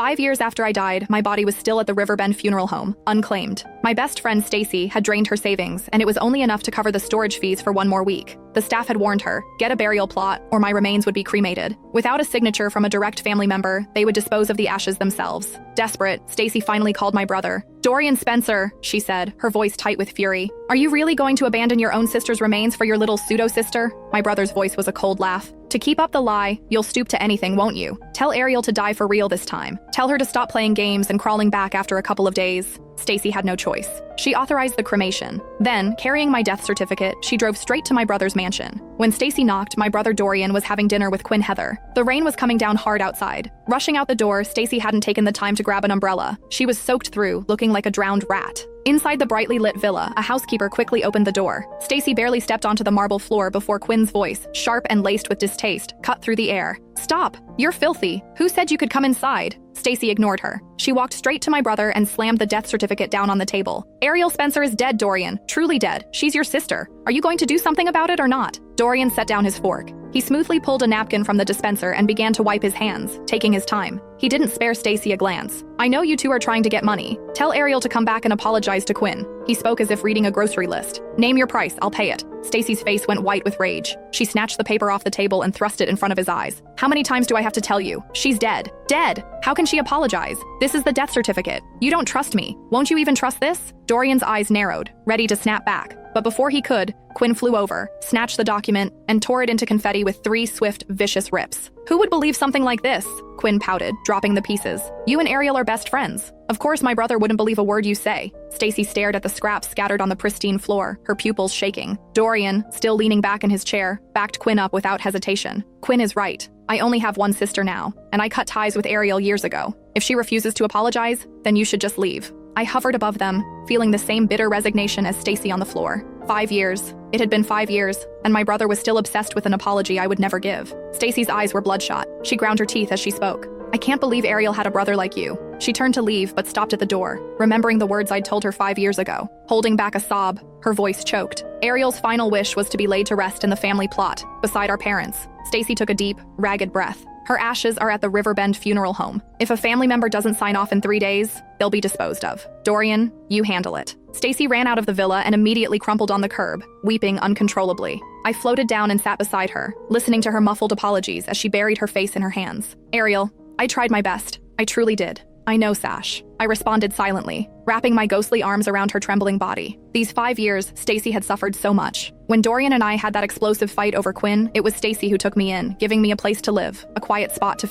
5 years after I died, my body was still at the Riverbend Funeral Home, unclaimed. My best friend Stacy had drained her savings, and it was only enough to cover the storage fees for 1 more week. The staff had warned her, get a burial plot, or my remains would be cremated. Without a signature from a direct family member, they would dispose of the ashes themselves. Desperate, Stacy finally called my brother. "Dorian Spencer," she said, her voice tight with fury. "Are you really going to abandon your own sister's remains for your little pseudo-sister?" My brother's voice was a cold laugh. "To keep up the lie, you'll stoop to anything, won't you? Tell Ariel to die for real this time. Tell her to stop playing games and crawling back after a couple of days." Stacy had no choice. She authorized the cremation. Then, carrying my death certificate, she drove straight to my brother's mansion. When Stacy knocked, my brother Dorian was having dinner with Quinn Heather. The rain was coming down hard outside. Rushing out the door, Stacy hadn't taken the time to grab an umbrella. She was soaked through, looking like a drowned rat. Inside the brightly lit villa, a housekeeper quickly opened the door. Stacy barely stepped onto the marble floor before Quinn's voice, sharp and laced with distaste, cut through the air. "Stop! You're filthy! Who said you could come inside?" Stacy ignored her. She walked straight to my brother and slammed the death certificate down on the table. "Ariel Spencer is dead, Dorian. Truly dead. She's your sister. Are you going to do something about it or not?" Dorian set down his fork. He smoothly pulled a napkin from the dispenser and began to wipe his hands, taking his time. He didn't spare Stacy a glance. "I know you two are trying to get money. Tell Ariel to come back and apologize to Quinn." He spoke as if reading a grocery list. "Name your price, I'll pay it." Stacy's face went white with rage. She snatched the paper off the table and thrust it in front of his eyes. "How many times do I have to tell you? She's dead. Dead! How can she apologize? This is the death certificate. You don't trust me. Won't you even trust this?" Dorian's eyes narrowed, ready to snap back. But before he could, Quinn flew over, snatched the document, and tore it into confetti with 3 swift, vicious rips. "Who would believe something like this?" Quinn pouted, dropping the pieces. "You and Ariel are best friends. Of course my brother wouldn't believe a word you say." Stacy stared at the scraps scattered on the pristine floor, her pupils shaking. Dorian, still leaning back in his chair, backed Quinn up without hesitation. "Quinn is right. I only have one sister now, and I cut ties with Ariel years ago. If she refuses to apologize, then you should just leave." I hovered above them, feeling the same bitter resignation as Stacy on the floor. 5 years. It had been 5 years, and my brother was still obsessed with an apology I would never give. Stacy's eyes were bloodshot. She ground her teeth as she spoke. "I can't believe Ariel had a brother like you." She turned to leave, but stopped at the door, remembering the words I'd told her 5 years ago. Holding back a sob, her voice choked. Ariel's final wish was to be laid to rest in the family plot, beside our parents. Stacy took a deep, ragged breath. Her ashes are at the Riverbend Funeral Home. If a family member doesn't sign off in 3 days, they'll be disposed of. Dorian, you handle it. Stacy ran out of the villa and immediately crumpled on the curb, weeping uncontrollably. I floated down and sat beside her, listening to her muffled apologies as she buried her face in her hands. "Ariel, I tried my best. I truly did." "I know, Sash." I responded silently, wrapping my ghostly arms around her trembling body. These 5 years, Stacy had suffered so much. When Dorian and I had that explosive fight over Quinn, it was Stacy who took me in, giving me a place to live, a quiet spot to feel